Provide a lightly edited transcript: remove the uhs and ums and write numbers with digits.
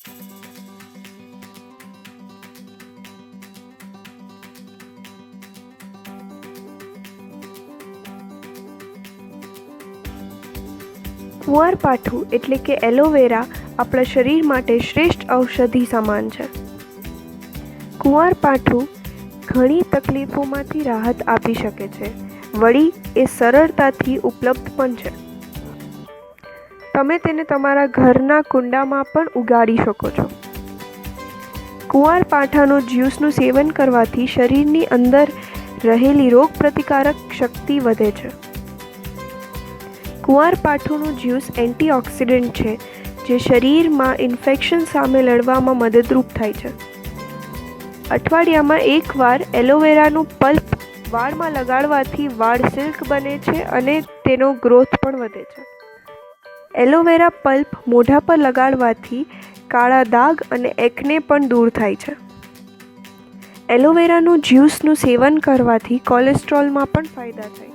કુંવારપાઠું એટલે કે એલોવેરા આપણા શરીર માટે શ્રેષ્ઠ ઔષધિ સમાન છે. કુંવારપાઠું ઘણી તકલીફોમાંથી રાહત આપી શકે છે. વળી એ સરળતાથી ઉપલબ્ધ પણ છે. તમે તેને તમારા ઘરના કુંડામાં પણ ઉગાડી શકો છો. કુંવારપાઠાનો જ્યુસનું સેવન કરવાથી શરીરની અંદર રહેલી રોગપ્રતિકારક શક્તિ વધે છે. કુંવારપાઠુંનું જ્યુસ એન્ટીઓક્સિડન્ટ છે, જે શરીરમાં ઇન્ફેક્શન સામે લડવામાં મદદરૂપ થાય છે. અઠવાડિયામાં એકવાર એલોવેરાનું પલ્પ વાળમાં લગાડવાથી વાળ સિલ્ક બને છે અને તેનો ગ્રોથ પણ વધે છે. એલોવેરા પલ્પ મોઢા પર લગાડવાથી કાળા દાગ અને એક્ને પણ દૂર થાય છે. એલોવેરાનું જ્યુસનું સેવન કરવાથી કોલેસ્ટ્રોલમાં પણ ફાયદા થાય છે.